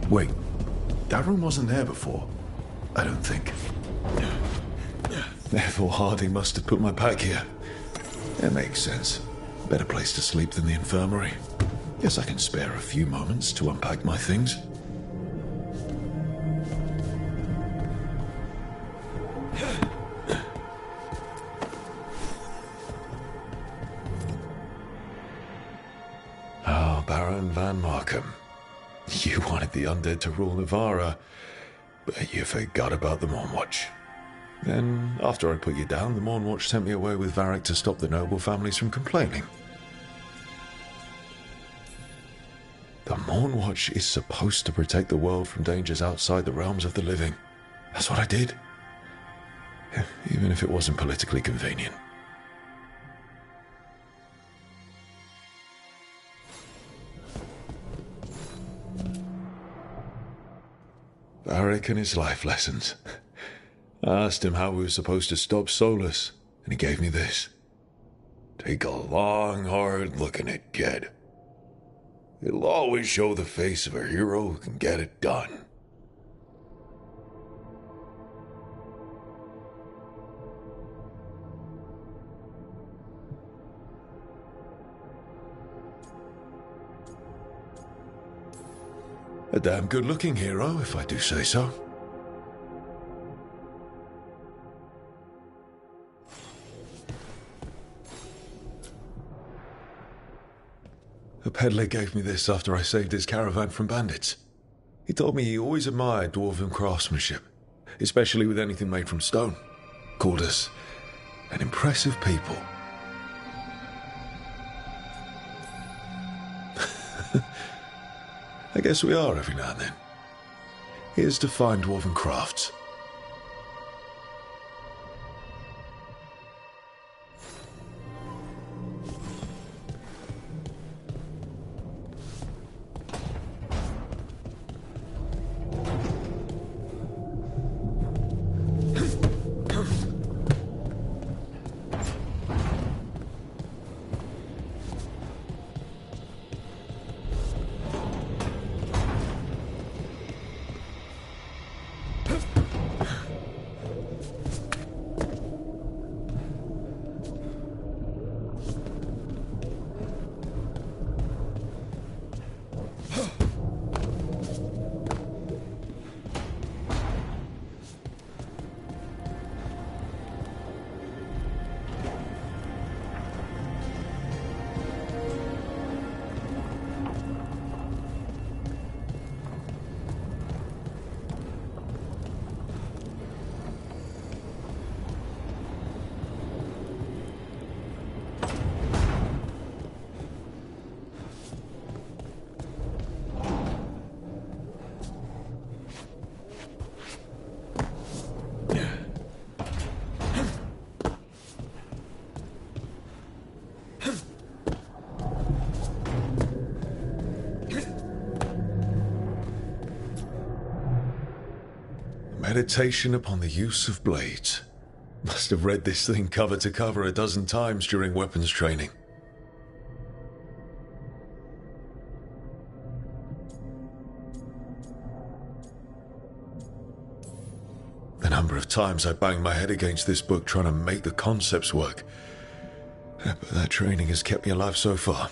Wait, that room wasn't there before? I don't think. Therefore, Harding must have put my pack here. That makes sense. Better place to sleep than the infirmary. Guess I can spare a few moments to unpack my things. Oh, Baron Van Markham. You wanted the undead to rule Navarra, but you forgot about the Mornwatch. Then, after I put you down, the Mornwatch sent me away with Varric to stop the noble families from complaining. The Mornwatch is supposed to protect the world from dangers outside the realms of the living. That's what I did. Even if it wasn't politically convenient. Varric and his life lessons. I asked him how we were supposed to stop Solus, and he gave me this. Take a long, hard look at it, kid. It'll always show the face of a hero who can get it done. A damn good-looking hero, if I do say so. A peddler gave me this after I saved his caravan from bandits. He told me he always admired dwarven craftsmanship, especially with anything made from stone. Called us an impressive people. I guess we are every now and then. Here's to fine dwarven crafts. Meditation upon the use of blades. Must have read this thing cover to cover a dozen times during weapons training. The number of times I banged my head against this book trying to make the concepts work. But that training has kept me alive so far.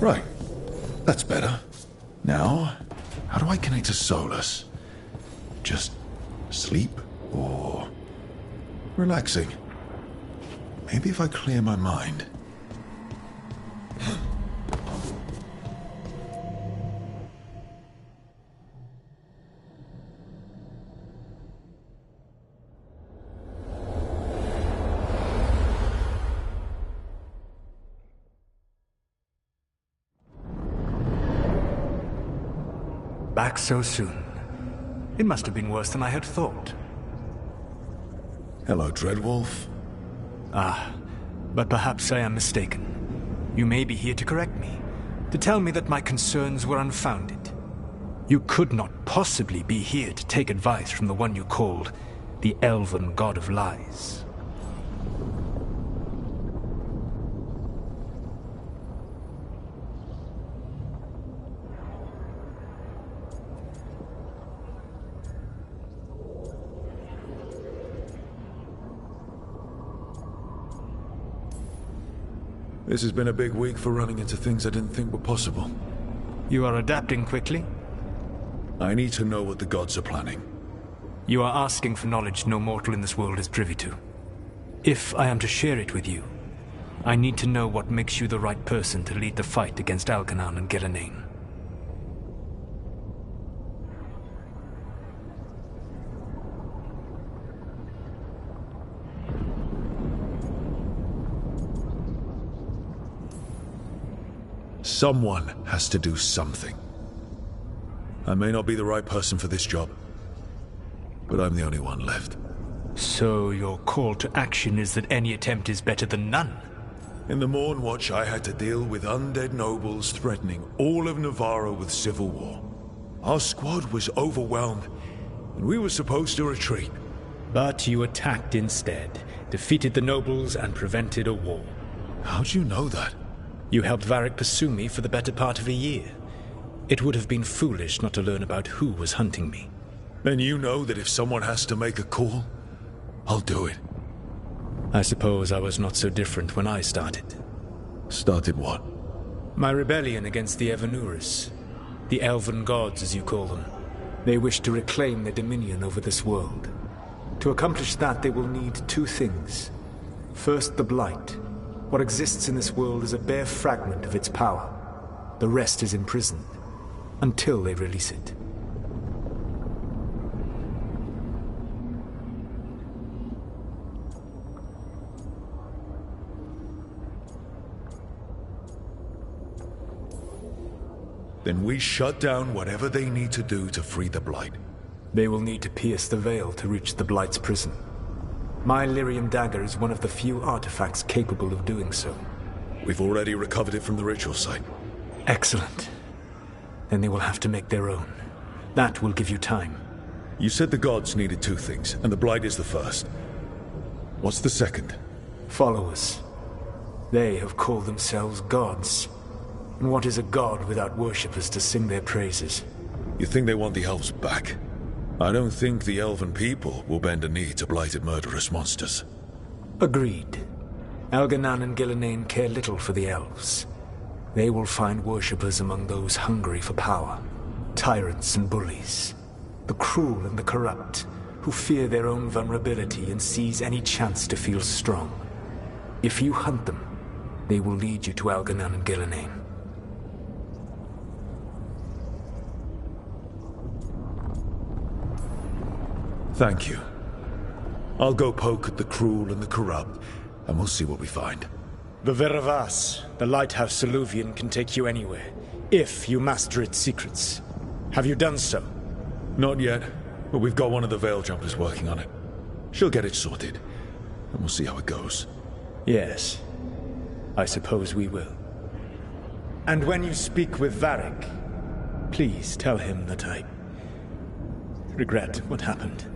Right. That's better. Now, how do I connect to Solus? Just sleep or relaxing? Maybe if I clear my mind. Back so soon. It must have been worse than I had thought. Hello, Dreadwolf. But perhaps I am mistaken. You may be here to correct me, to tell me that my concerns were unfounded. You could not possibly be here to take advice from the one you called the Elven God of Lies. This has been a big week for running into things I didn't think were possible. You are adapting quickly? I need to know what the gods are planning. You are asking for knowledge no mortal in this world is privy to. If I am to share it with you, I need to know what makes you the right person to lead the fight against Algernon and Gillenane. Someone has to do something. I may not be the right person for this job, but I'm the only one left. So your call to action is that any attempt is better than none? In the Morn Watch, I had to deal with undead nobles threatening all of Navarro with civil war. Our squad was overwhelmed, and we were supposed to retreat. But you attacked instead, defeated the nobles, and prevented a war. How'd you know that? You helped Varric pursue me for the better part of a year. It would have been foolish not to learn about who was hunting me. Then you know that if someone has to make a call, I'll do it. I suppose I was not so different when I started. Started what? My rebellion against the Evanuris. The elven gods, as you call them. They wish to reclaim their dominion over this world. To accomplish that, they will need two things. First, the Blight. What exists in this world is a bare fragment of its power. The rest is imprisoned, until they release it. Then we shut down whatever they need to do to free the Blight. They will need to pierce the veil to reach the Blight's prison. My Lyrium dagger is one of the few artifacts capable of doing so. We've already recovered it from the ritual site. Excellent. Then they will have to make their own. That will give you time. You said the gods needed two things, and the Blight is the first. What's the second? Followers. They have called themselves gods. And what is a god without worshippers to sing their praises? You think they want the elves back? I don't think the elven people will bend a knee to blighted murderous monsters. Agreed. Algernon and Gillenane care little for the elves. They will find worshippers among those hungry for power. Tyrants and bullies. The cruel and the corrupt, who fear their own vulnerability and seize any chance to feel strong. If you hunt them, they will lead you to Algernon and Gillenane. Thank you. I'll go poke at the cruel and the corrupt, and we'll see what we find. The Veravas, the lighthouse Soluvian, can take you anywhere, if you master its secrets. Have you done so? Not yet, but we've got one of the Veil Jumpers working on it. She'll get it sorted, and we'll see how it goes. Yes, I suppose we will. And when you speak with Varric, please tell him that I regret what happened.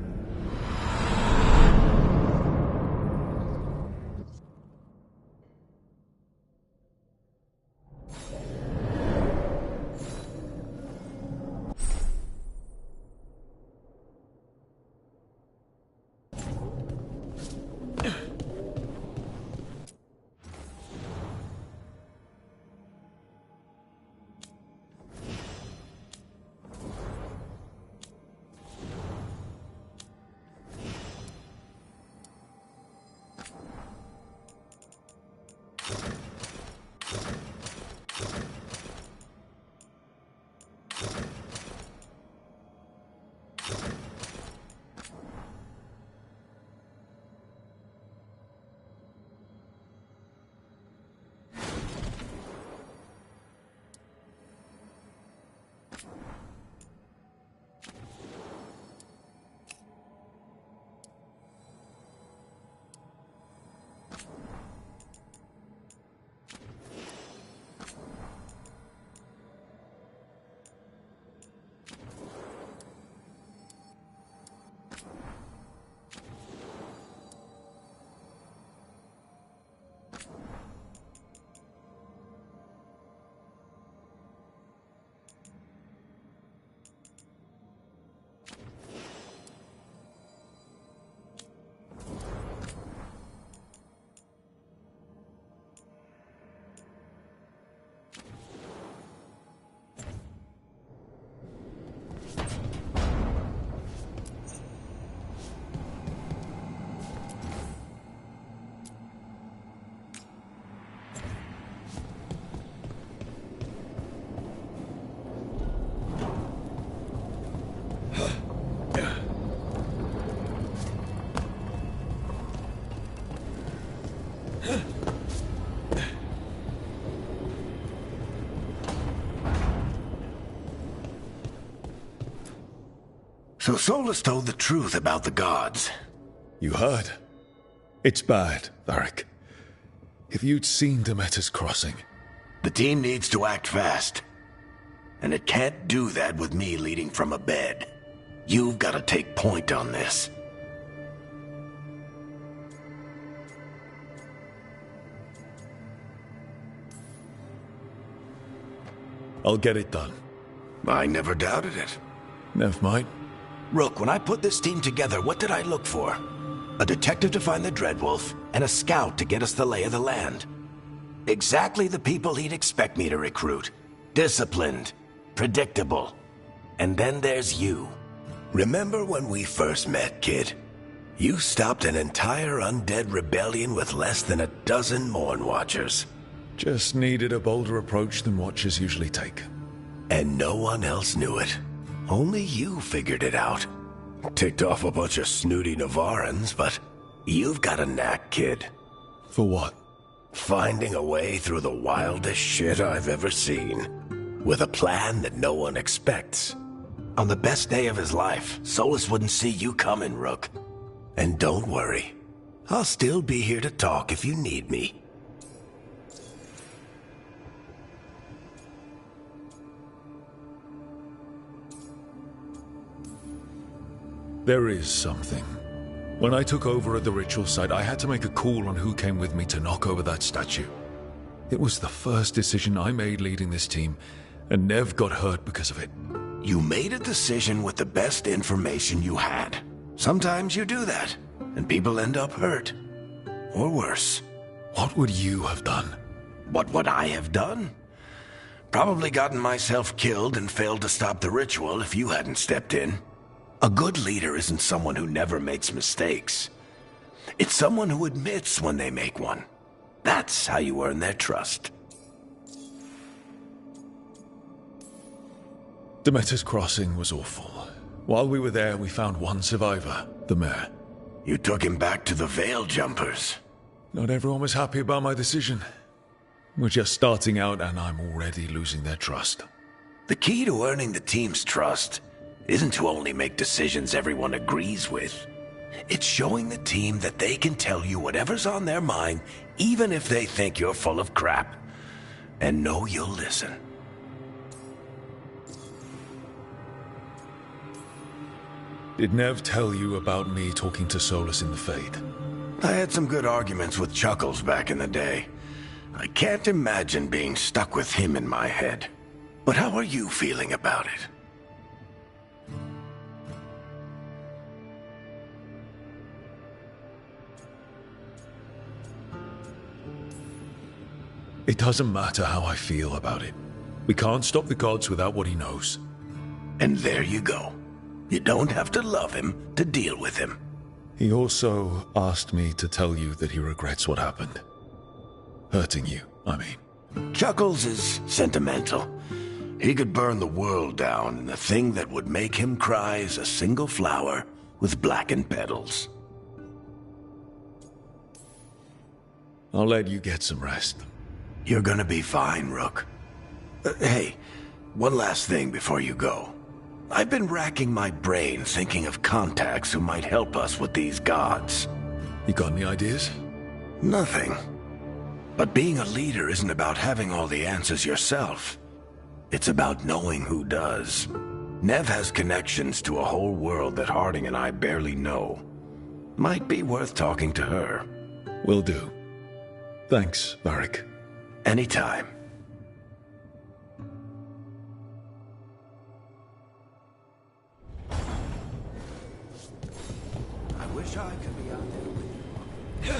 So Solus told the truth about the gods. You heard? It's bad, Varric. If you'd seen Demeter's crossing... The team needs to act fast. And it can't do that with me leading from a bed. You've got to take point on this. I'll get it done. I never doubted it. Never mind. Rook, when I put this team together, what did I look for? A detective to find the Dreadwolf, and a scout to get us the lay of the land. Exactly the people he'd expect me to recruit. Disciplined, predictable. And then there's you. Remember when we first met, kid? You stopped an entire undead rebellion with less than a dozen Morn Watchers. Just needed a bolder approach than Watchers usually take. And no one else knew it. Only you figured it out. Ticked off a bunch of snooty Navarrans, but you've got a knack, kid. For what? Finding a way through the wildest shit I've ever seen. With a plan that no one expects. On the best day of his life, Solus wouldn't see you coming, Rook. And don't worry. I'll still be here to talk if you need me. There is something. When I took over at the ritual site, I had to make a call on who came with me to knock over that statue. It was the first decision I made leading this team, and Nev got hurt because of it. You made a decision with the best information you had. Sometimes you do that, and people end up hurt. Or worse. What would you have done? What would I have done? Probably gotten myself killed and failed to stop the ritual if you hadn't stepped in. A good leader isn't someone who never makes mistakes. It's someone who admits when they make one. That's how you earn their trust. Demeter's crossing was awful. While we were there, we found one survivor, the mayor. You took him back to the Veil Jumpers. Not everyone was happy about my decision. We're just starting out and I'm already losing their trust. The key to earning the team's trust isn't to only make decisions everyone agrees with. It's showing the team that they can tell you whatever's on their mind, even if they think you're full of crap. And know you'll listen. Did Nev tell you about me talking to Solus in the Fade? I had some good arguments with Chuckles back in the day. I can't imagine being stuck with him in my head. But how are you feeling about it? It doesn't matter how I feel about it. We can't stop the gods without what he knows. And there you go. You don't have to love him to deal with him. He also asked me to tell you that he regrets what happened. Hurting you, I mean. Chuckles is sentimental. He could burn the world down, and the thing that would make him cry is a single flower with blackened petals. I'll let you get some rest. You're gonna be fine, Rook. Hey, one last thing before you go. I've been racking my brain thinking of contacts who might help us with these gods. You got any ideas? Nothing. But being a leader isn't about having all the answers yourself. It's about knowing who does. Nev has connections to a whole world that Harding and I barely know. Might be worth talking to her. Will do. Thanks, Varric. Anytime. I wish I could be out there with you.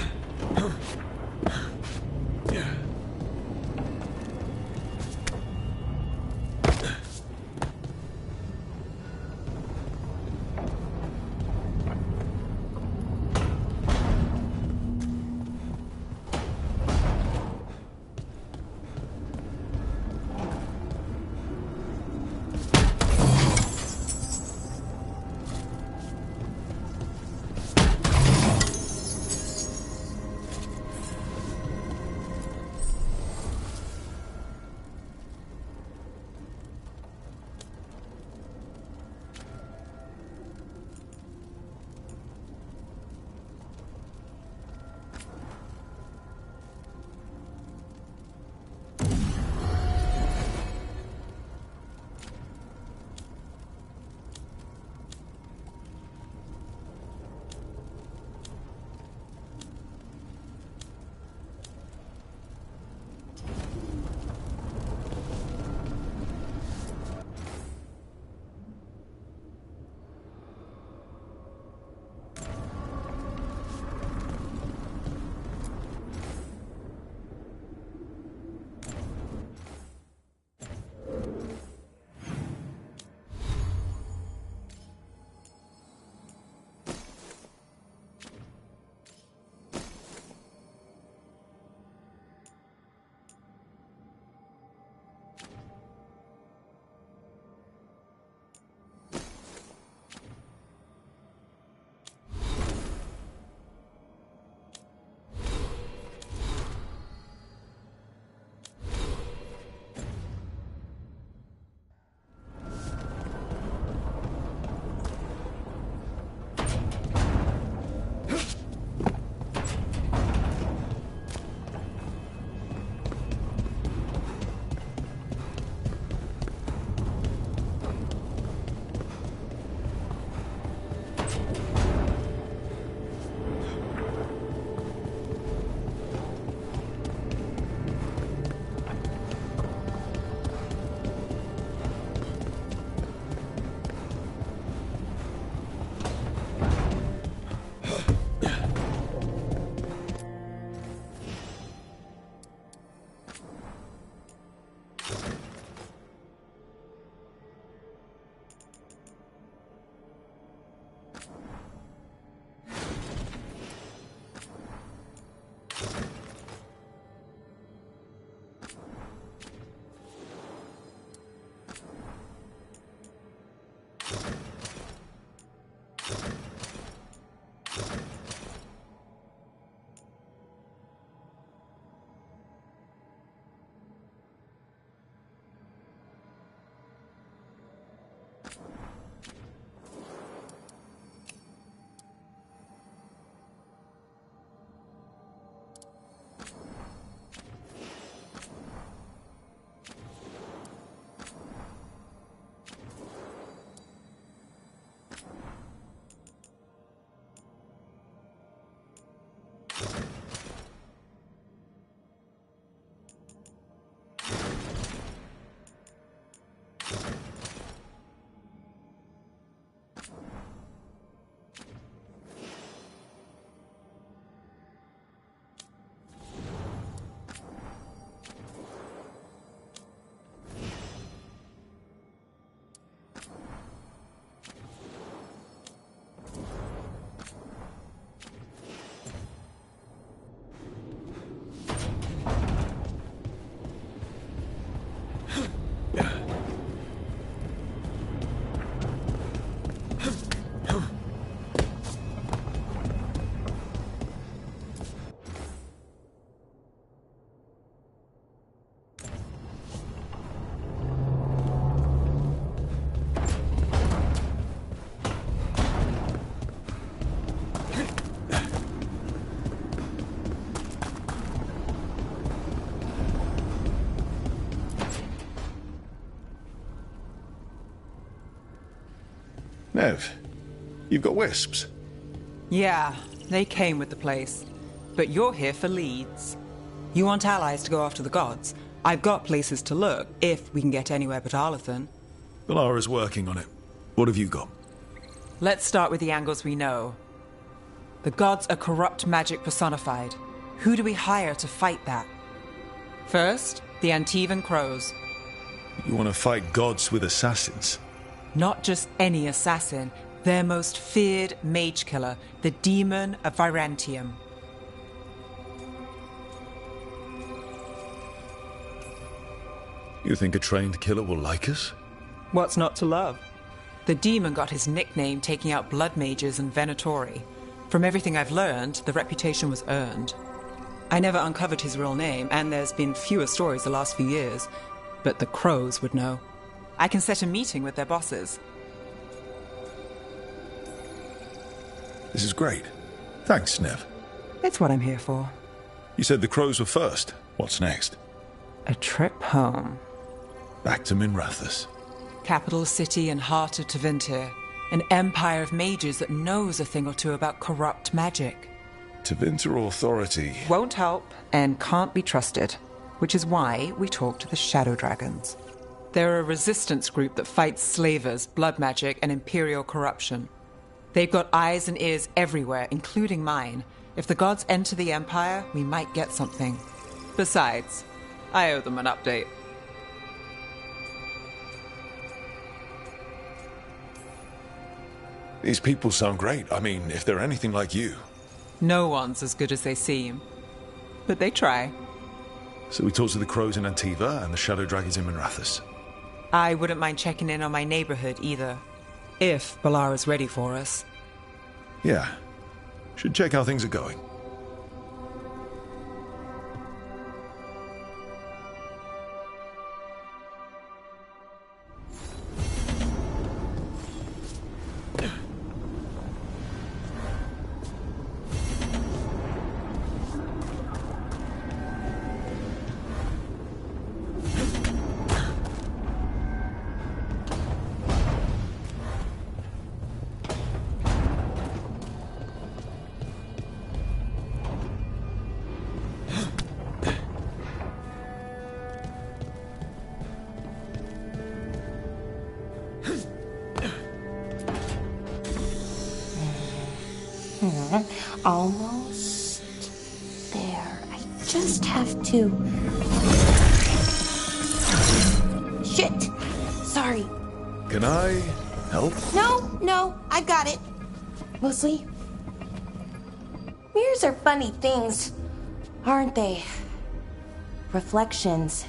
Nev, you've got wisps. Yeah, they came with the place. But you're here for leads. You want allies to go after the gods? I've got places to look, if we can get anywhere but Arlathan. Valara's working on it. What have you got? Let's start with the angles we know. The gods are corrupt magic personified. Who do we hire to fight that? First, the Antivan Crows. You want to fight gods with assassins? Not just any assassin, their most feared mage killer, the Demon of Virantium. You think a trained killer will like us? What's not to love? The demon got his nickname taking out blood mages and Venatori. From everything I've learned, the reputation was earned. I never uncovered his real name, and there's been fewer stories the last few years, but the Crows would know. I can set a meeting with their bosses. This is great. Thanks, Nev. It's what I'm here for. You said the Crows were first. What's next? A trip home. Back to Minrathous. Capital city and heart of Tevinter. An empire of mages that knows a thing or two about corrupt magic. Tevinter authority. Won't help and can't be trusted, which is why we talk to the Shadow Dragons. They're a resistance group that fights slavers, blood magic, and imperial corruption. They've got eyes and ears everywhere, including mine. If the gods enter the empire, we might get something. Besides, I owe them an update. These people sound great. I mean, if they're anything like you. No one's as good as they seem. But they try. So we talk to the Crows in Antiva and the Shadow Dragons in Minrathous. I wouldn't mind checking in on my neighborhood either. If Balara's ready for us. Yeah. Should check how things are going. Almost there. I just have to... Shit! Sorry. Can I help? No, I got it. Mostly. Mirrors are funny things, aren't they? Reflections.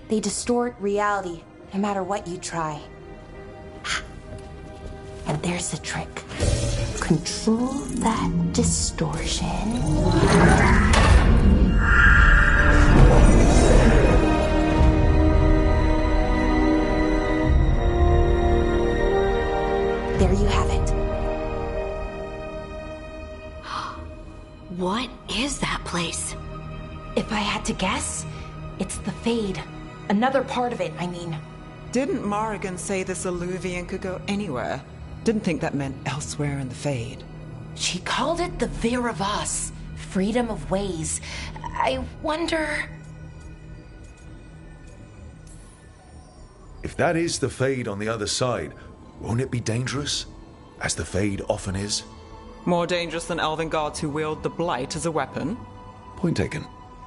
They distort reality, no matter what you try. And there's the trick. Control that distortion. There you have it. What is that place? If I had to guess, it's the Fade. Another part of it, I mean. Didn't Morrigan say this Alluvian could go anywhere? Didn't think that meant elsewhere in the Fade. She called it the Vir of Us, freedom of ways. I wonder... If that is the Fade on the other side, won't it be dangerous? As the Fade often is? More dangerous than elven gods who wield the Blight as a weapon? Point taken.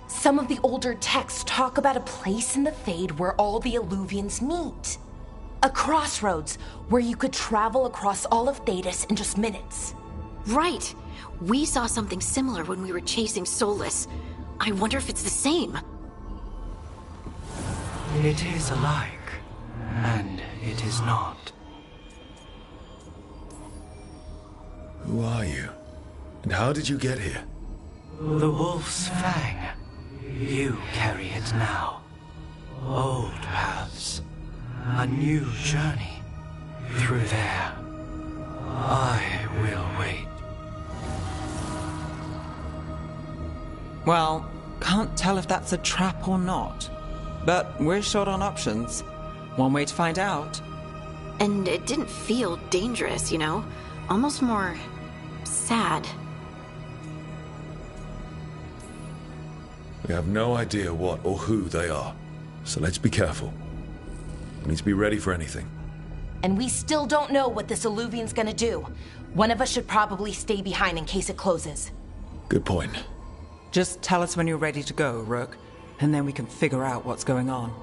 Some of the older texts talk about a place in the Fade where all the Alluvians meet. A crossroads where you could travel across all of Thedas in just minutes. Right. We saw something similar when we were chasing Solus. I wonder if it's the same. It is alike, and it is not. Who are you? And how did you get here? The Wolf's Fang. You carry it now. Old paths. A new journey. Through there. I will wait. Well, can't tell if that's a trap or not. But we're short on options. One way to find out. And it didn't feel dangerous, you know? Almost more sad. We have no idea what or who they are, so let's be careful. We need to be ready for anything. And we still don't know what this alluvian's gonna do. One of us should probably stay behind in case it closes. Good point. Just tell us when you're ready to go, Rook, and then we can figure out what's going on.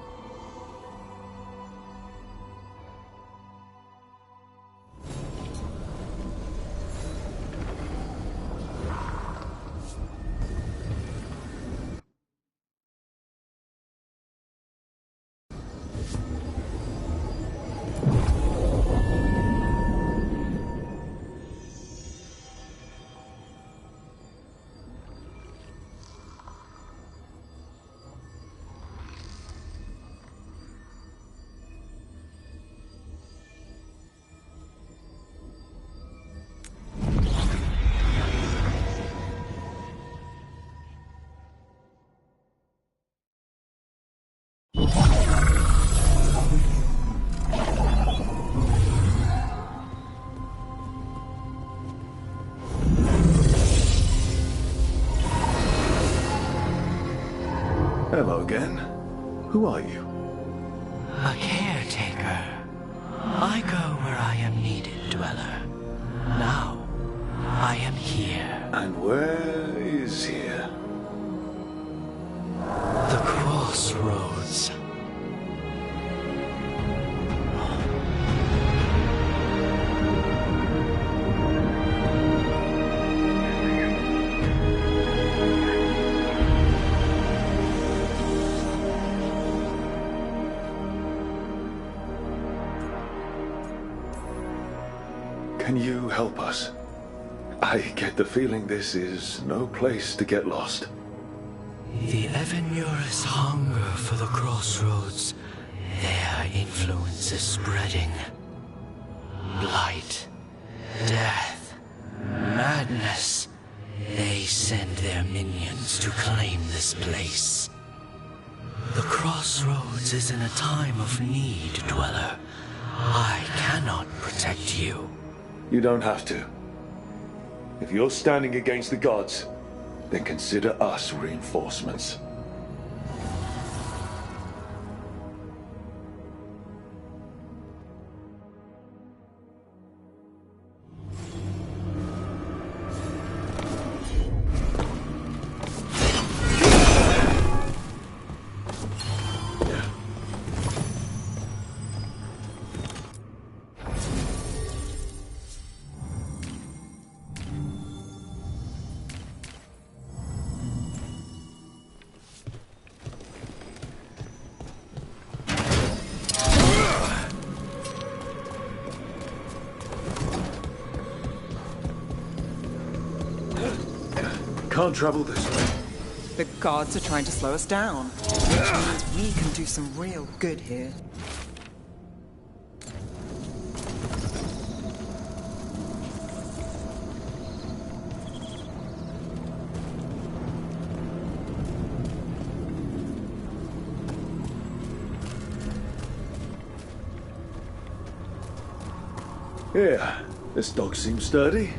Hello again. Who are you? A caretaker. I go where I am needed, Dweller. Now, I am here. And where is here? The crossroads. Can you help us? I get the feeling this is no place to get lost. The Evanurus hunger for the crossroads. Their influence is spreading. Blight, death, madness. They send their minions to claim this place. The crossroads is in a time of need, Dweller. I cannot protect you. You don't have to. If you're standing against the gods, then consider us reinforcements. Can't travel this way. The gods are trying to slow us down, which means we can do some real good here. Yeah, this dog seems sturdy.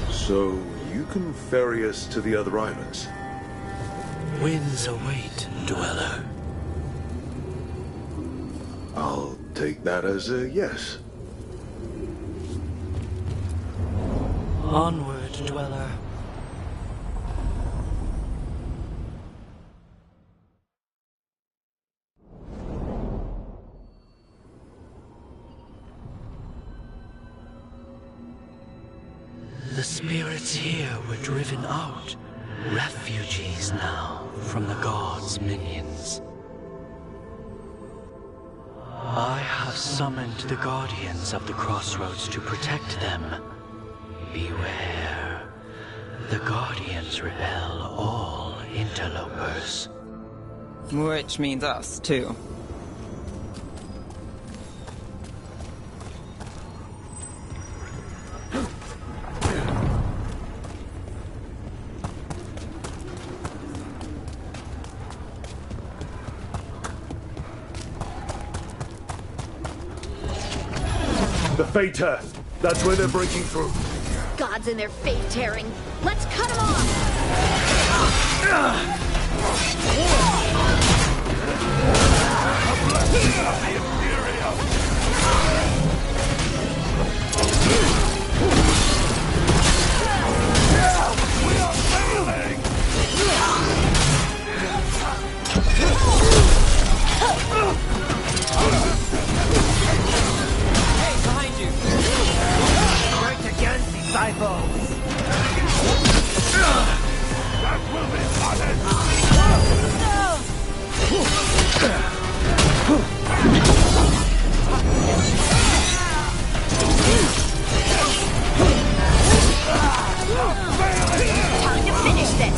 So, you can ferry us to the other islands? Winds await, Dweller. I'll take that as a yes. Onward, Dweller. The spirits here were driven out, refugees now from the gods' minions. I have summoned the guardians of the crossroads to protect them. Beware. The guardians repel all interlopers. Which means us, too. The Fade Tear. That's where they're breaking through. Gods and their fate tearing. Let's cut them off! Hey, behind you! Strike again, disciples! That will be Time to finish this!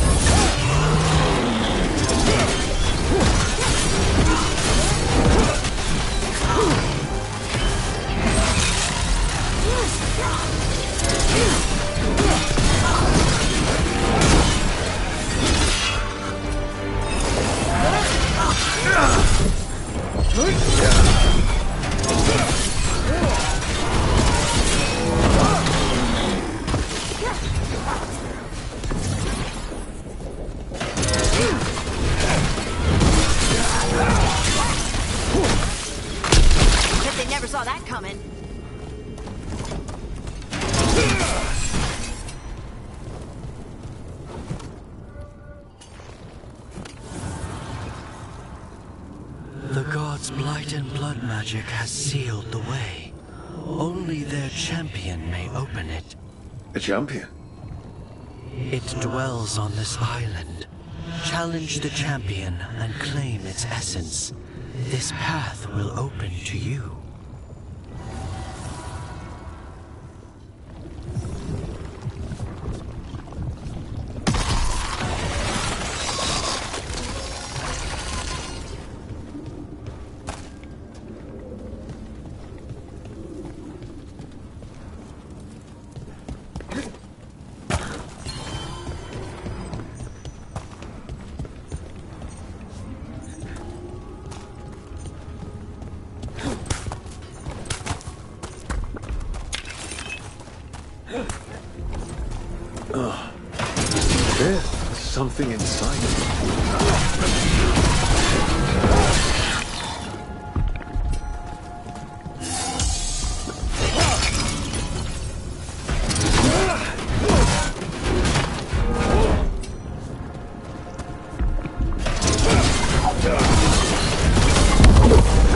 Bet they never saw that coming. The gods' blight and blood magic has sealed the way. Only their champion may open it. a champion. It dwells on this island. Challenge the champion and claim its essence. This path will open to you. There's something inside.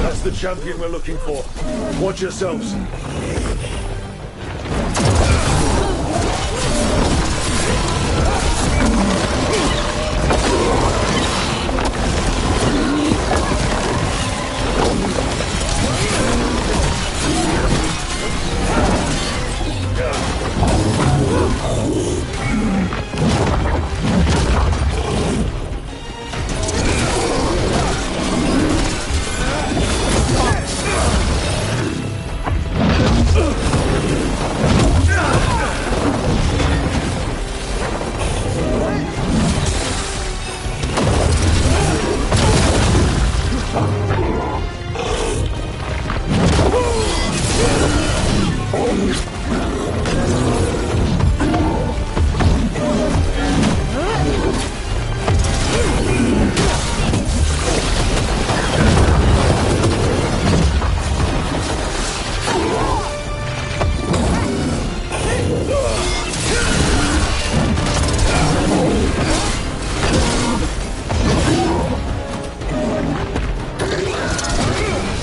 That's the champion we're looking for. Watch yourselves.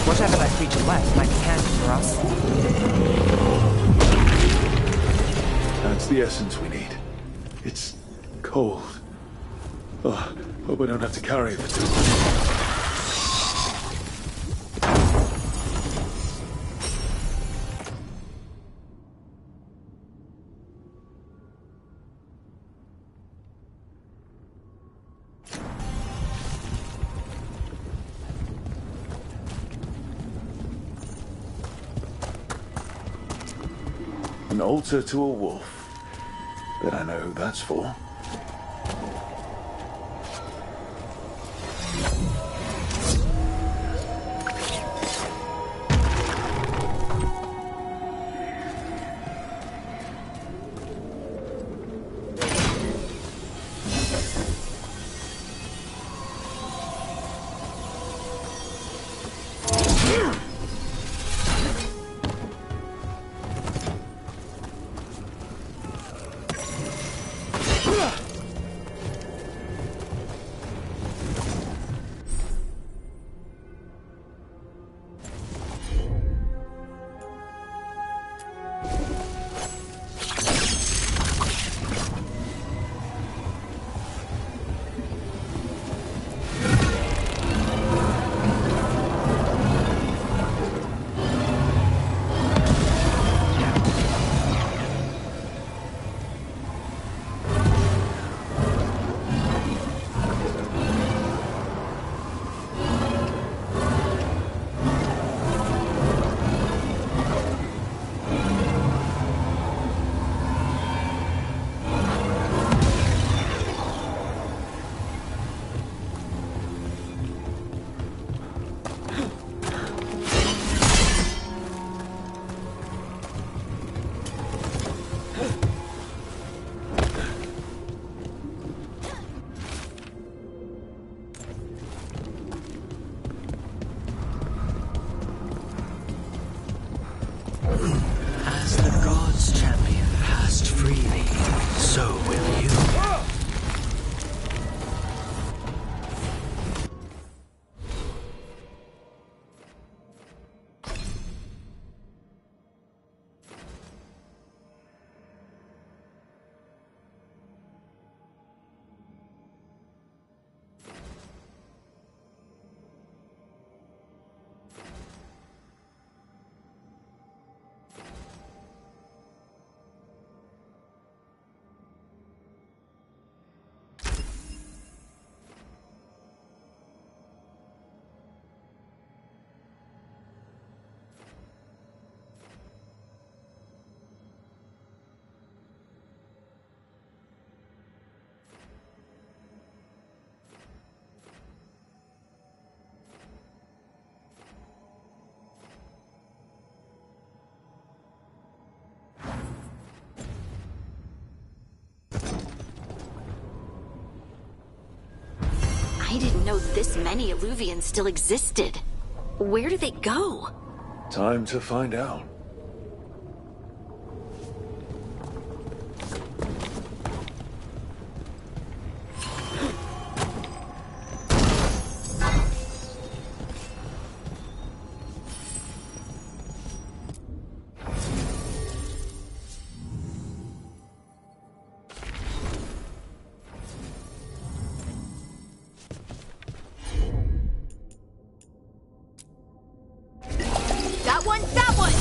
Whatever that creature left might be handy for us. That's the essence we need. It's cold. Oh, hope I don't have to carry it for too long. An altar to a wolf. Bet I know who that's for. I didn't know this many Illuvians still existed. Where did they go? Time to find out. That one, that one!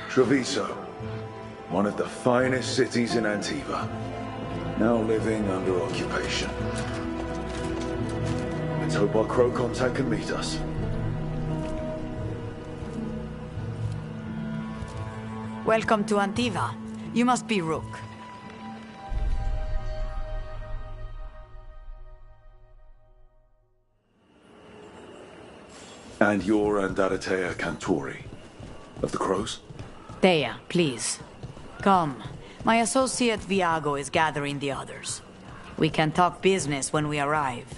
Treviso, one of the finest cities in Antiva, now living under occupation. Let's hope our crow contact can meet us. Welcome to Antiva. You must be Rook. And you're Andaratea Cantori, of the Crows? Thea, please. Come. My associate Viago is gathering the others. We can talk business when we arrive.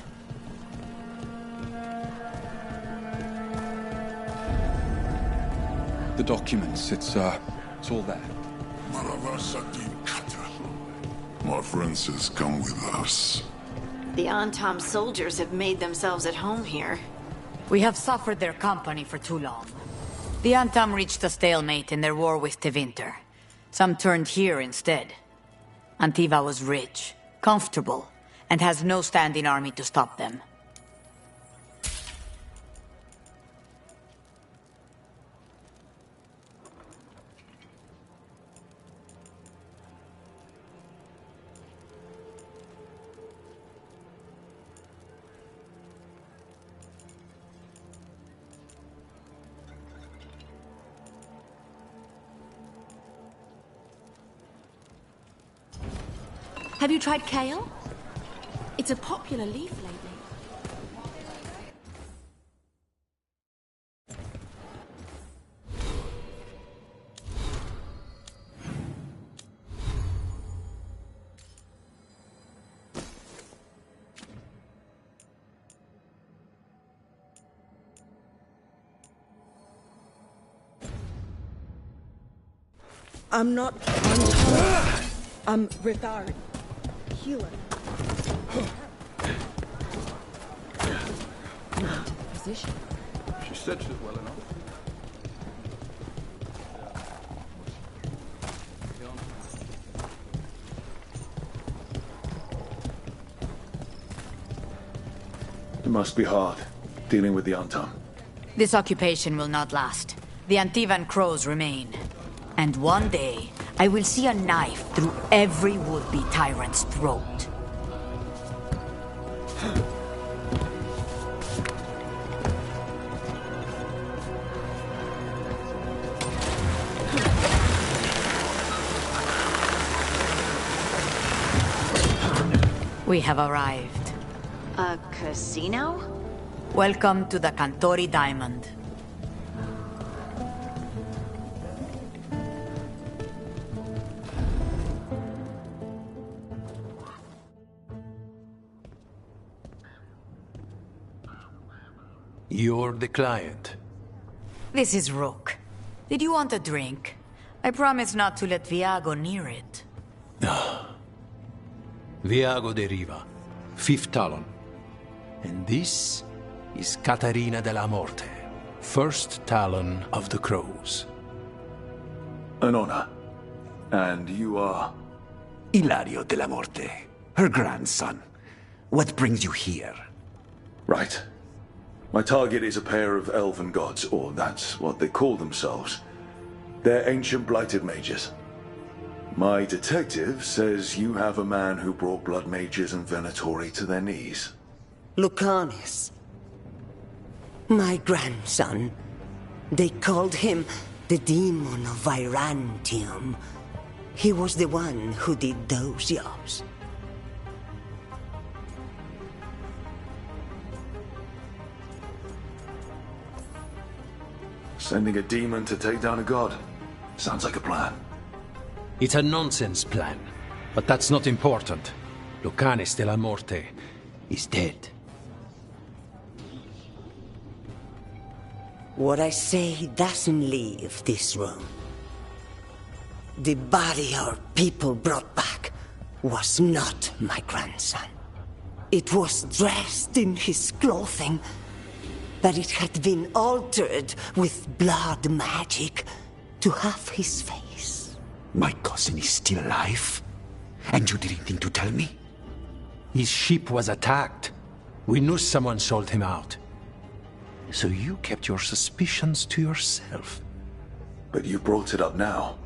The documents, it's all there. My friend says come with us. The Antam soldiers have made themselves at home here. We have suffered their company for too long. The Antam reached a stalemate in their war with Tevinter. Some turned here instead. Antiva was rich, comfortable, and has no standing army to stop them. Have you tried kale? It's a popular leaf lately. I'm not I'm Rithari. Healer. Position. She stitched it well enough. It must be hard, dealing with the Antam. This occupation will not last. The Antivan crows remain. And one day, I will see a knife through every would-be tyrant's throat. We have arrived. A casino? Welcome to the Cantori Diamond. You're the client. This is Rook. Did you want a drink? I promise not to let Viago near it. Viago de Riva, 5th Talon. And this is Caterina de la Morte, 1st Talon of the Crows. Enana. And you are? Ilario de la Morte, her grandson. What brings you here? Right. My target is a pair of elven gods, or that's what they call themselves. They're ancient blighted mages. My detective says you have a man who brought blood mages and Venatori to their knees. Lucanis. My grandson. They called him the Demon of Virantium. He was the one who did those jobs. Sending a demon to take down a god. Sounds like a plan. It's a nonsense plan, but that's not important. Lucanis de la Morte is dead. What I say doesn't leave this room. The body our people brought back was not my grandson. It was dressed in his clothing, but it had been altered with blood magic to have his face. My cousin is still alive? And you didn't think to tell me? His ship was attacked. We knew someone sold him out. So you kept your suspicions to yourself. But you brought it up now.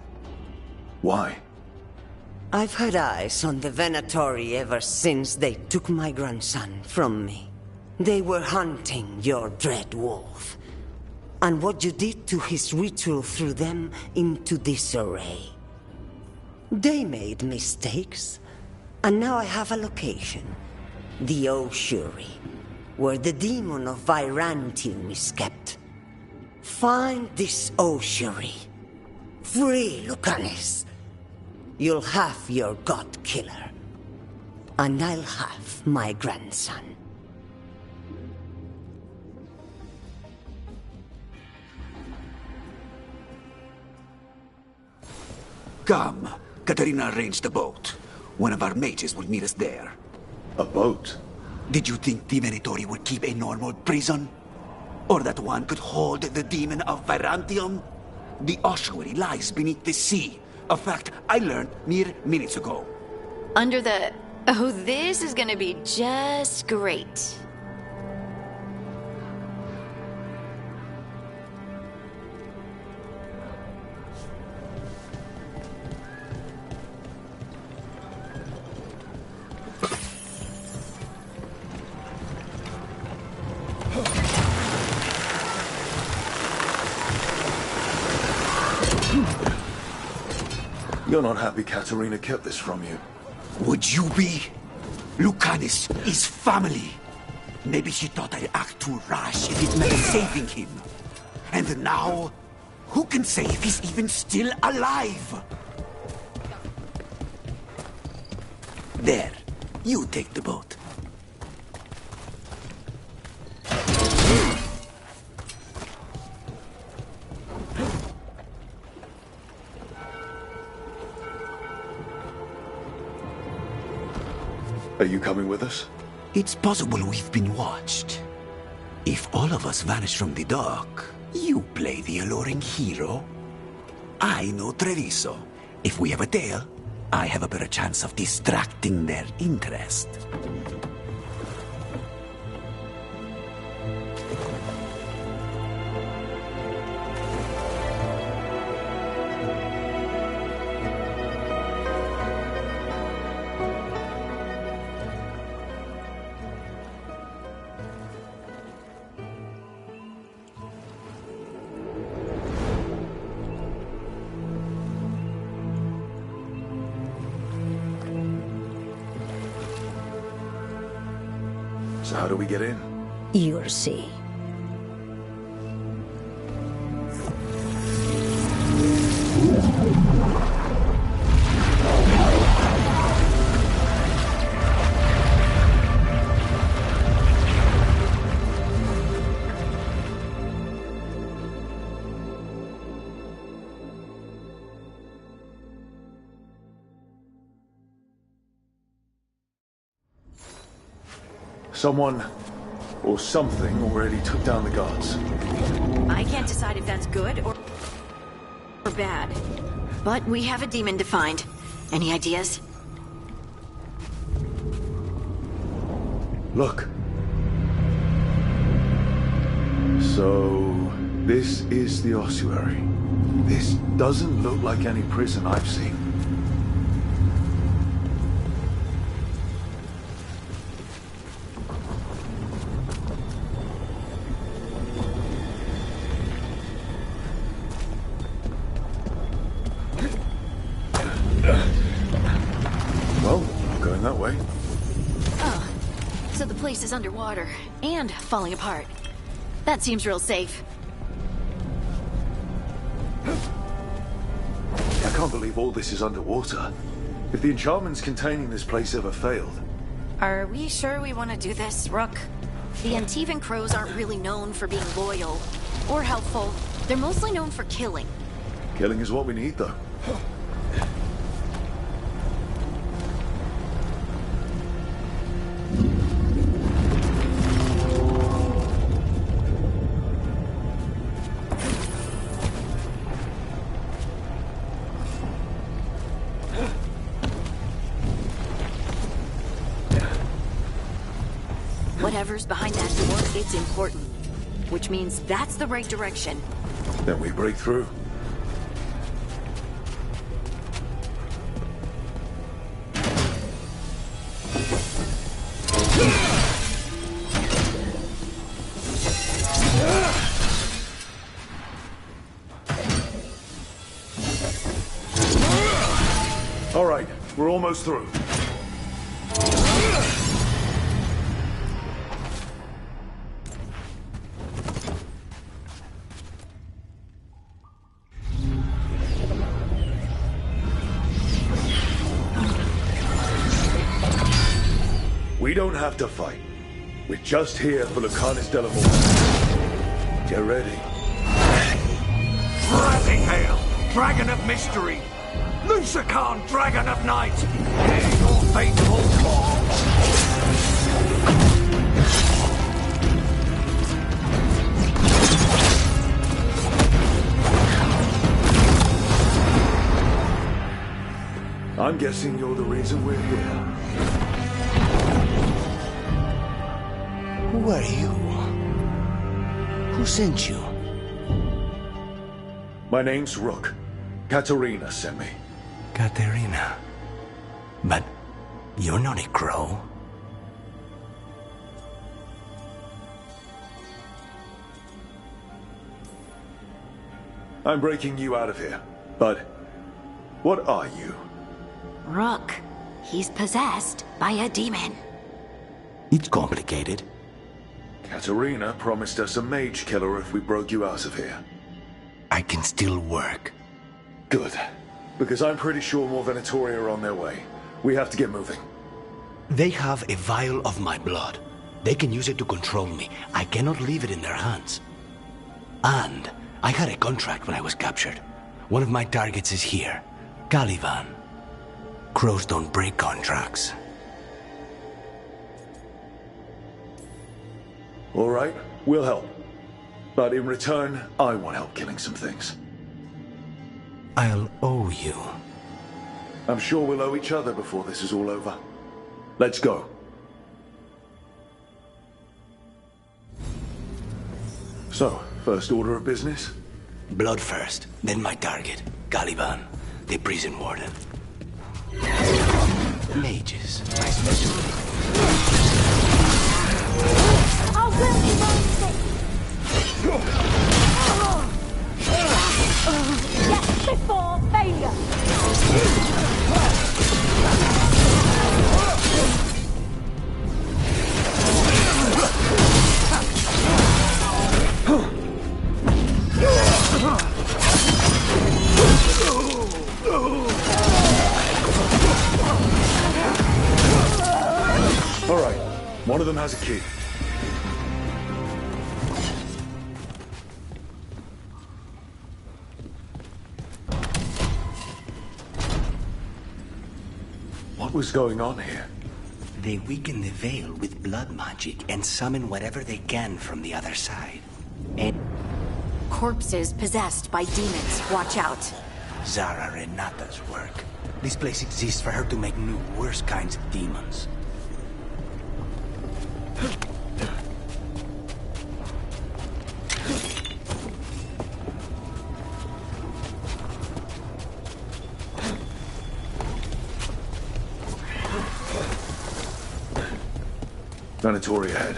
Why? I've had eyes on the Venatori ever since they took my grandson from me. They were hunting your dread wolf. And what you did to his ritual threw them into disarray. They made mistakes, and now I have a location. The ossuary, where the demon of Virantium is kept. Find this ossuary. Free Lucanis. You'll have your god killer. And I'll have my grandson. Come. Katerina arranged a boat. One of our mages will meet us there. A boat? Did you think the Venatori would keep a normal prison? Or that one could hold the demon of Virantium? The ossuary lies beneath the sea. A fact I learned mere minutes ago. Under the... Oh, this is gonna be just great. You're not happy Katerina kept this from you. Would you be? Lucanis is family. Maybe she thought I'd act too rash if it meant saving him. And now, who can say if he's even still alive? There, you take the boat. Are you coming with us? It's possible we've been watched. If all of us vanish from the dock, you play the alluring hero. I know Treviso. If we have a tail, I have a better chance of distracting their interest. So how do we get in? You'll see. Someone or something already took down the guards. I can't decide if that's good or bad. But we have a demon to find. Any ideas? Look. So, this is the ossuary. This doesn't look like any prison I've seen. Well, going that way. Oh, so the place is underwater and falling apart. That seems real safe. I can't believe all this is underwater. If the enchantments containing this place ever failed. Are we sure we want to do this, Rook? The Antivan crows aren't really known for being loyal or helpful. They're mostly known for killing. Killing is what we need, though. Whatever's behind that door, it's important. Which means that's the right direction. Then we break through. All right, we're almost through. We don't have to fight. We're just here for Lucanus de la Morte. Get ready. Rising Hail, Dragon of Mystery! Lucia Khan, Dragon of Night! Hear your faithful call! I'm guessing you're the reason we're here. Who are you? Who sent you? My name's Rook. Katerina sent me. Katerina. But you're not a crow. I'm breaking you out of here. But what are you? Rook. He's possessed by a demon. It's complicated. Katerina promised us a mage killer if we broke you out of here. I can still work. Good. Because I'm pretty sure more Venatori are on their way. We have to get moving. They have a vial of my blood. They can use it to control me. I cannot leave it in their hands. And I had a contract when I was captured. One of my targets is here. Caliban. Crows don't break contracts. All right, we'll help. But in return, I want help killing some things. I'll owe you. I'm sure we'll owe each other before this is all over. Let's go. So, first order of business? Blood first, then my target, Caliban, the prison warden. Mages, my specialty. I will Death before failure! All right, one of them has a key. What was going on here? They weaken the veil with blood magic and summon whatever they can from the other side. And Corpses possessed by demons. Watch out. Zara Renata's work. This place exists for her to make new, worse kinds of demons. Venatori ahead.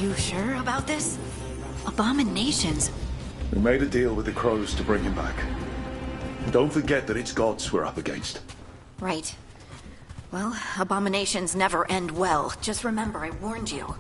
You sure about this? Abominations. We made a deal with the crows to bring him back. Don't forget that it's gods we're up against. Right. Well, abominations never end well. Just remember, I warned you.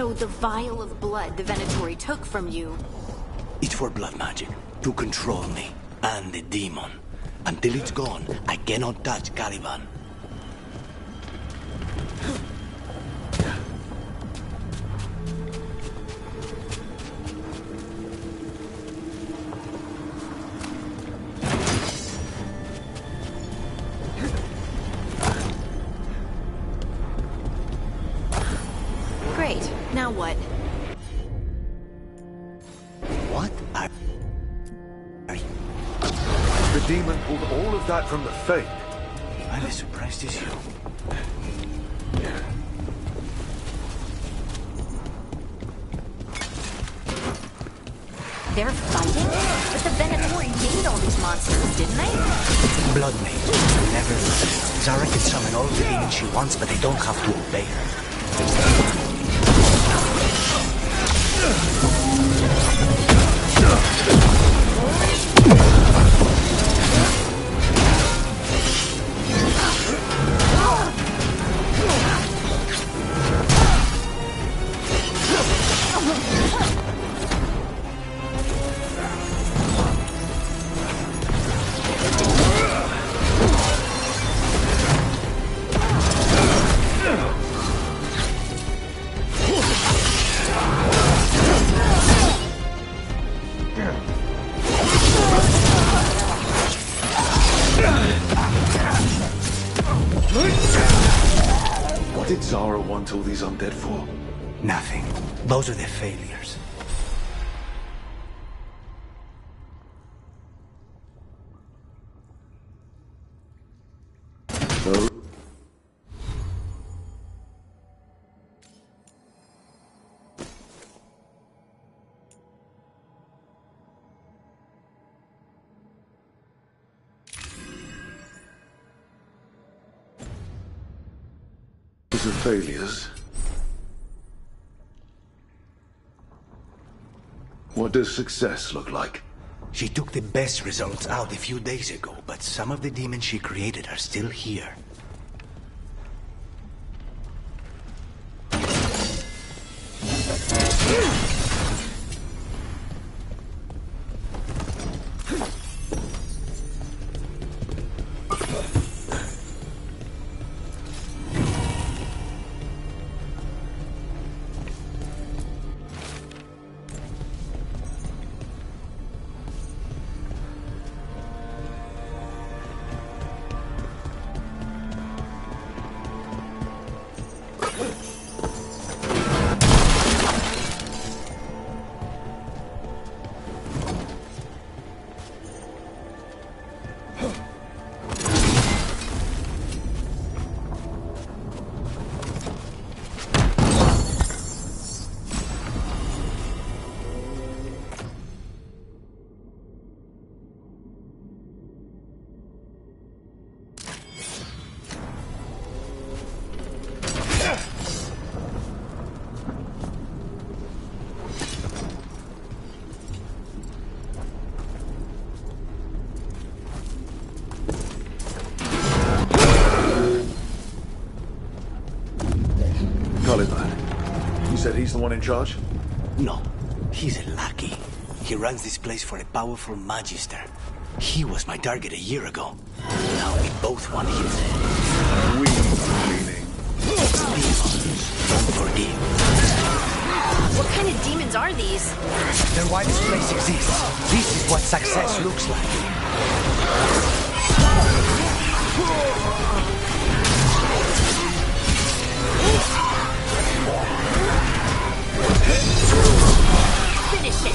So the vial of blood the Venatori took from you... It's for blood magic, to control me, and the demon. Until it's gone, I cannot touch Caliban. Great. Now what? What are you? The demon pulled all of that from the Fade. I'm as surprised as you. They're fighting? But the Venatori made all these monsters, didn't they? Blood mage. Never loses. Zara can summon all the demons she wants, but they don't have to obey her. What did Zara want all these undead for? Nothing. Those are the failures. Those are failures. What does success look like? She took the best results out a few days ago, but some of the demons she created are still here. You said he's the one in charge? No, he's a lackey. He runs this place for a powerful magister. He was my target a year ago. Now we both want his head. We meaning? Demons, don't forgive. What kind of demons are these? They're why this place exists. This is what success looks like. Finish it!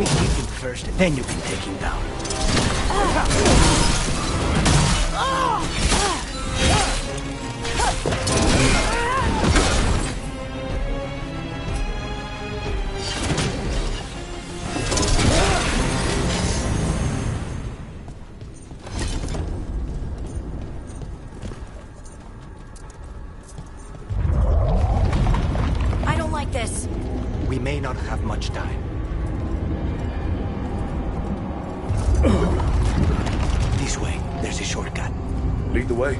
me hit him first, then you can take him down. I don't like this. We may not have much time. This way. There's a shortcut. Lead the way.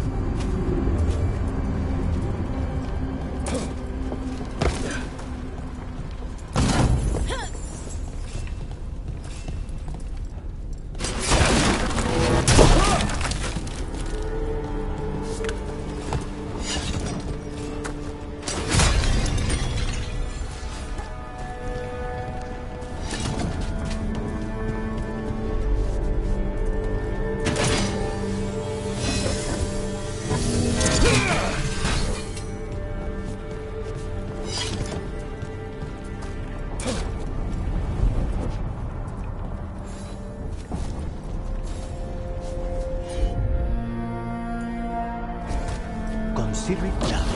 Consider it done.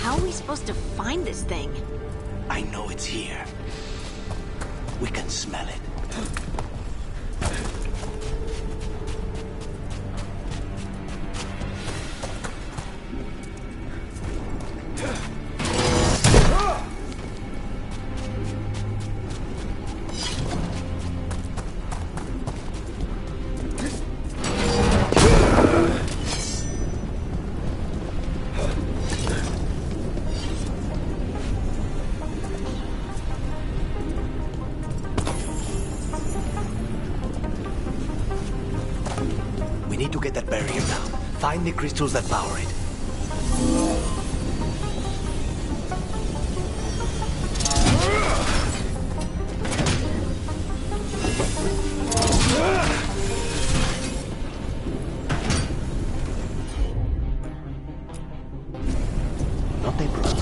How are we supposed to find this thing? I know it's here. We can smell it. We need to get that barrier down. Find the crystals that power it. Not a problem.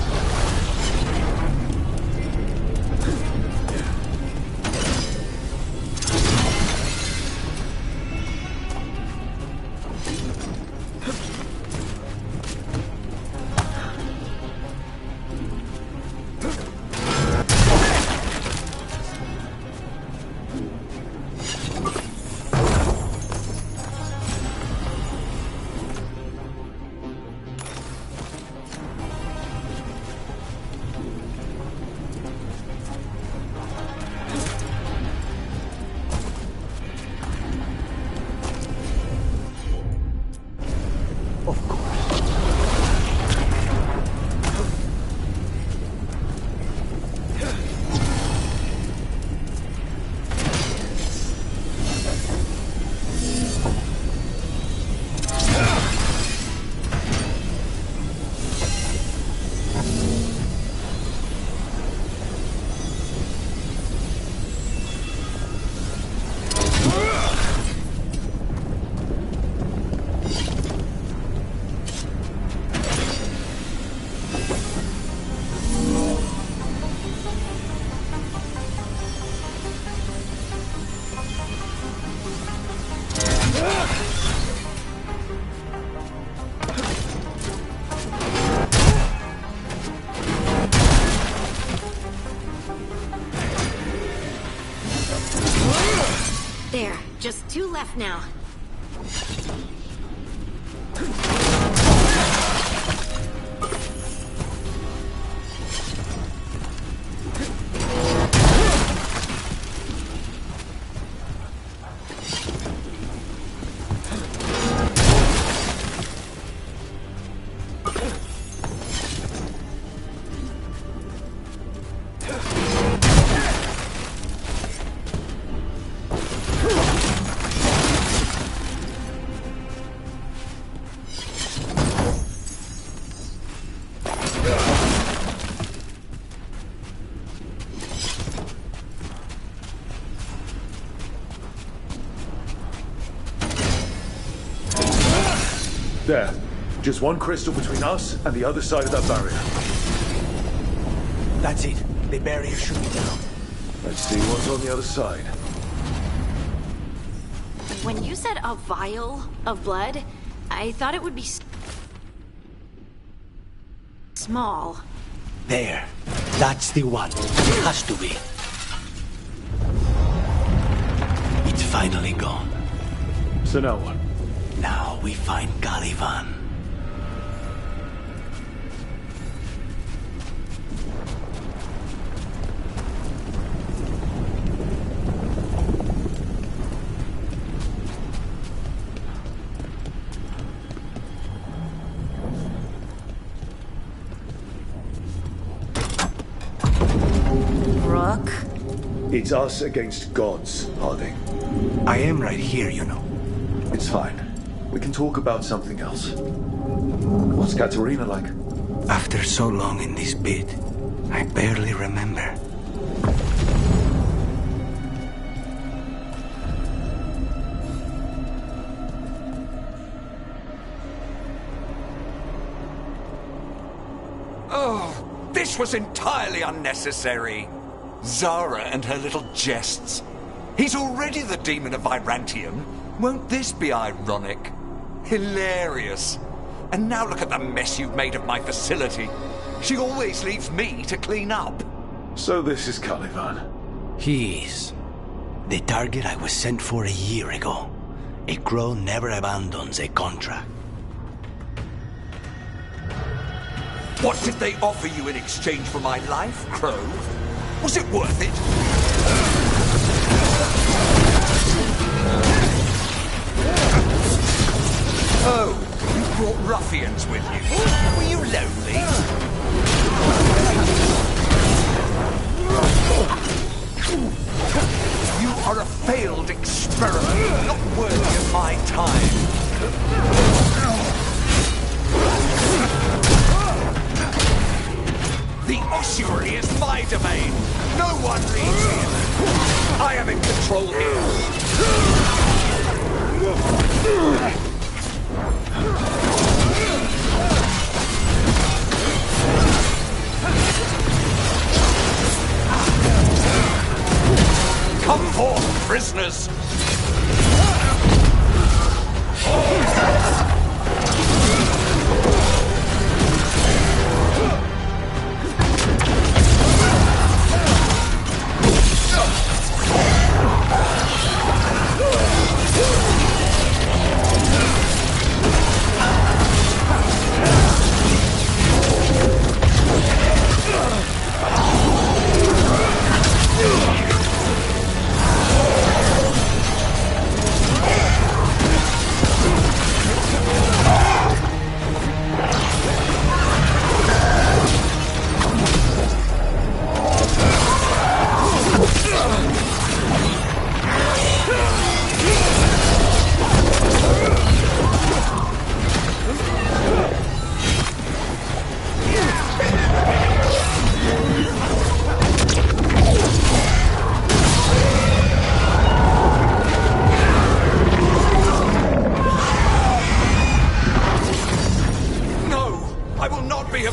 Just 2 left now. There. Just one crystal between us and the other side of that barrier. That's it. The barrier should be down. Let's see what's on the other side. When you said a vial of blood, I thought it would be small. There. That's the one. It has to be. It's finally gone. So now what? Now we find Caliban. Rook? It's us against gods, Harding. I am right here, you know. It's fine. We can talk about something else. What's Katerina like? After so long in this pit, I barely remember. Oh, this was entirely unnecessary. Zara and her little jests. He's already the demon of Virantium. Won't this be ironic? Hilarious. And now look at the mess you've made of my facility. She always leaves me to clean up. So this is Caliban. He is. The target I was sent for a year ago. A crow never abandons a contract. What did they offer you in exchange for my life, Crow? Was it worth it? Oh, you brought ruffians with you. Were you lonely? You are a failed experiment, not worthy of my time. The ossuary is my domain. No one leaves here. I am in control here. Come forth, prisoners!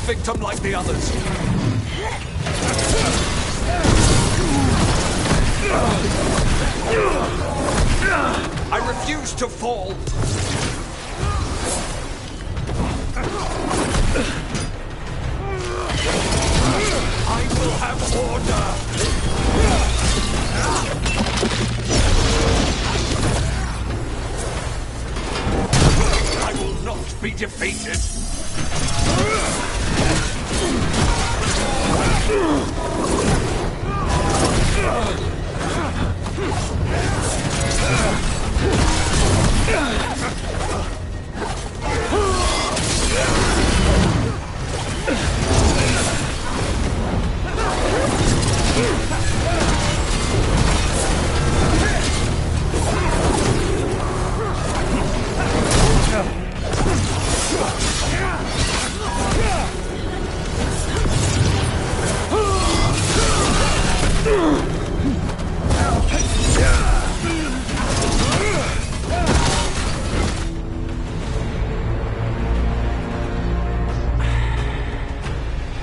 Victim like the others. I refuse to fall. I will have order.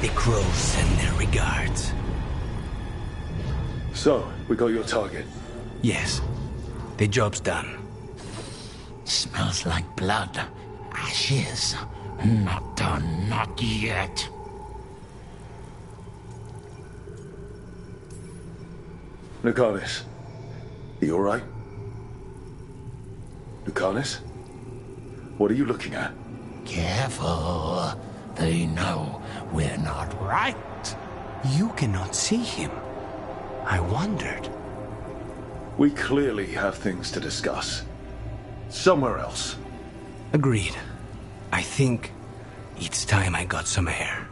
The crows send their regards. So, we got your target. Yes. The job's done. Smells like blood. Ashes. Not done, not yet. Lucanus, you alright? Lucanus? What are you looking at? Careful. They know we're not right. You cannot see him. I wondered. We clearly have things to discuss. Somewhere else. Agreed. I think it's time I got some air.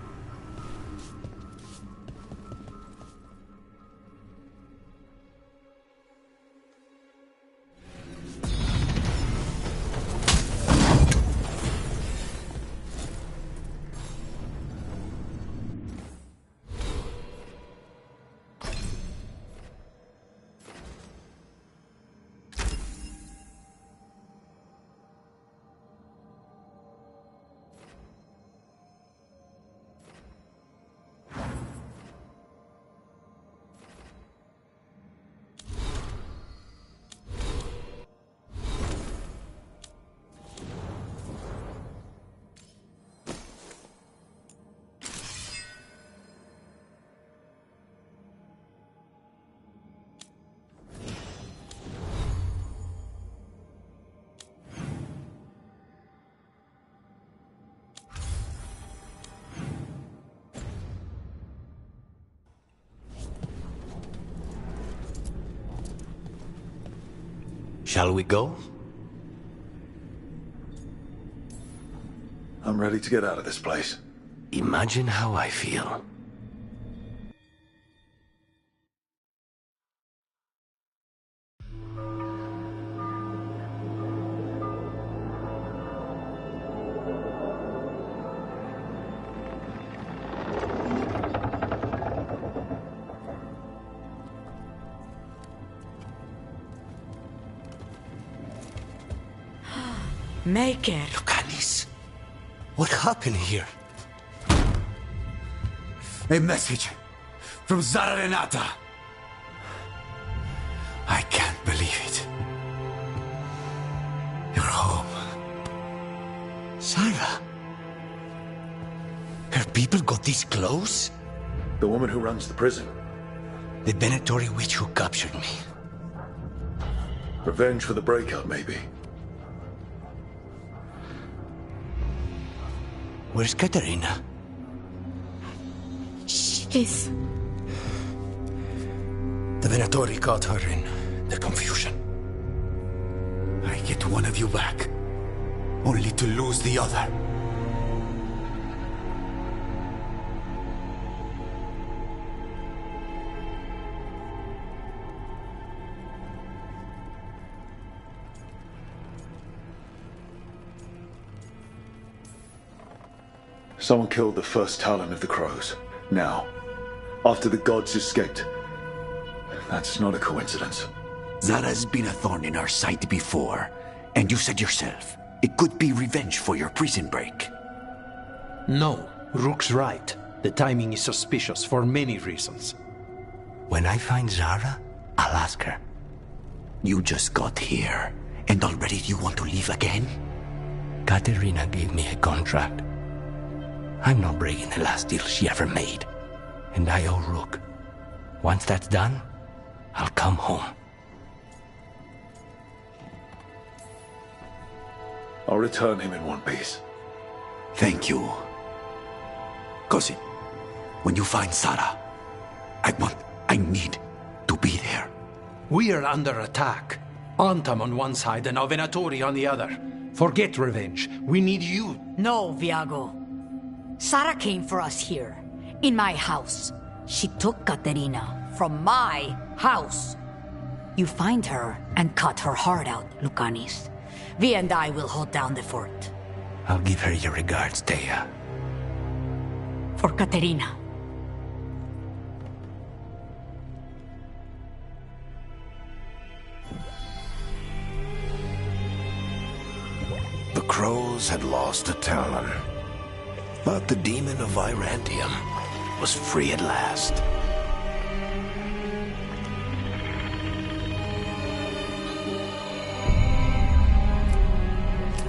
Shall we go? I'm ready to get out of this place. Imagine how I feel. Make it. Lucanus, what happened here? A message from Zara Renata. I can't believe it. You're home. Sarah? Her people got this close? The woman who runs the prison. The Venatori witch who captured me. Revenge for the breakup, maybe. Where's Katerina? She's... The Venatori caught her in their confusion. I get one of you back, only to lose the other. Someone killed the first Talon of the Crows. Now, after the gods escaped. That's not a coincidence. Zara's been a thorn in our side before, and you said yourself, it could be revenge for your prison break. No, Rook's right. The timing is suspicious for many reasons. When I find Zara, I'll ask her. You just got here, and already you want to leave again? Katerina gave me a contract. I'm not breaking the last deal she ever made. And I owe Rook. Once that's done, I'll come home. I'll return him in one piece. Thank you. Cousin, when you find Zara, I need to be there. We are under attack. Antam on one side and Venatori on the other. Forget revenge. We need you. No, Viago. Sara came for us here, in my house. She took Katerina from my house. You find her and cut her heart out, Lucanus. Vi and I will hold down the fort. I'll give her your regards, Thea. For Katerina. The crows had lost a Talon, but the demon of Virantium was free at last.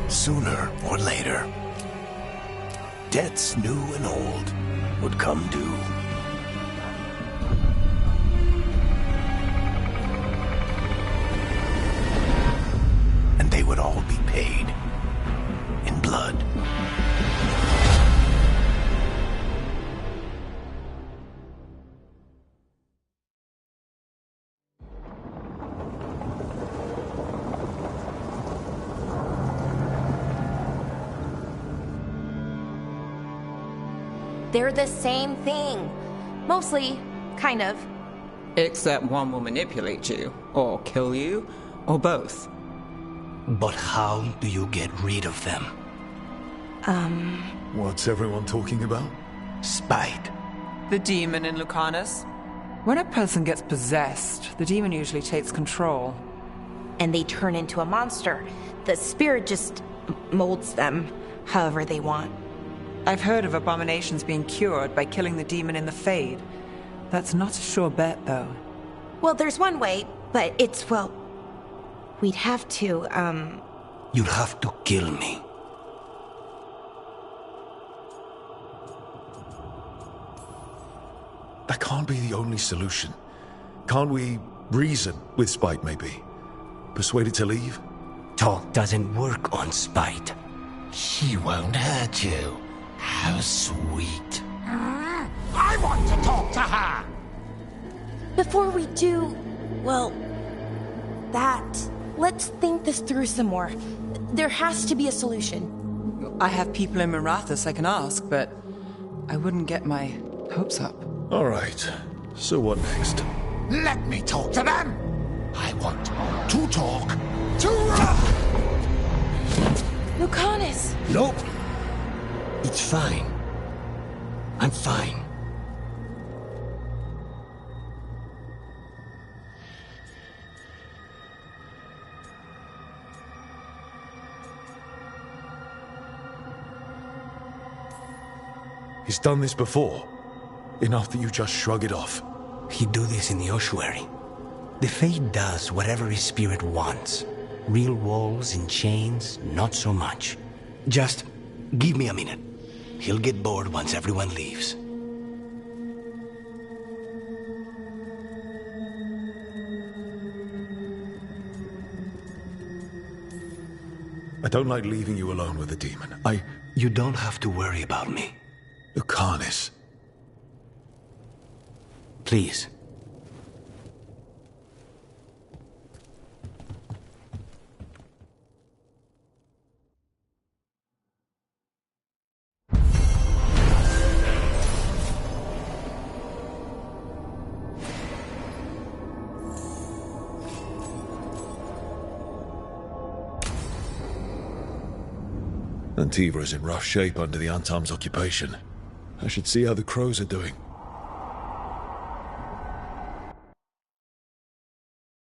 Sooner or later, debts new and old would come due. And they would all be paid in blood. They're the same thing. Mostly, kind of. Except one will manipulate you, or kill you, or both. But how do you get rid of them? What's everyone talking about? Spite. The demon in Lucanus. When a person gets possessed, the demon usually takes control. And they turn into a monster. The spirit just molds them however they want. I've heard of abominations being cured by killing the demon in the Fade. That's not a sure bet, though. Well, there's one way, but it's, well... We'd have to, You'd have to kill me. That can't be the only solution. Can't we reason with Spite, maybe? Persuade it to leave? Talk doesn't work on Spite. She won't hurt you. How sweet. I want to talk to her! Before we do, well, that, let's think this through some more. There has to be a solution. I have people in Marathas I can ask, but I wouldn't get my hopes up. All right. So what next? Let me talk to them! I want to talk to... Lucanus! Nope. It's fine. I'm fine. He's done this before. Enough that you just shrug it off. He'd do this in the ossuary. The Fade does whatever his spirit wants. Real walls and chains, not so much. Just give me a minute. He'll get bored once everyone leaves. I don't like leaving you alone with the demon. You don't have to worry about me. Lucanus. Please. Antiva's in rough shape under the Antam's occupation. I should see how the crows are doing.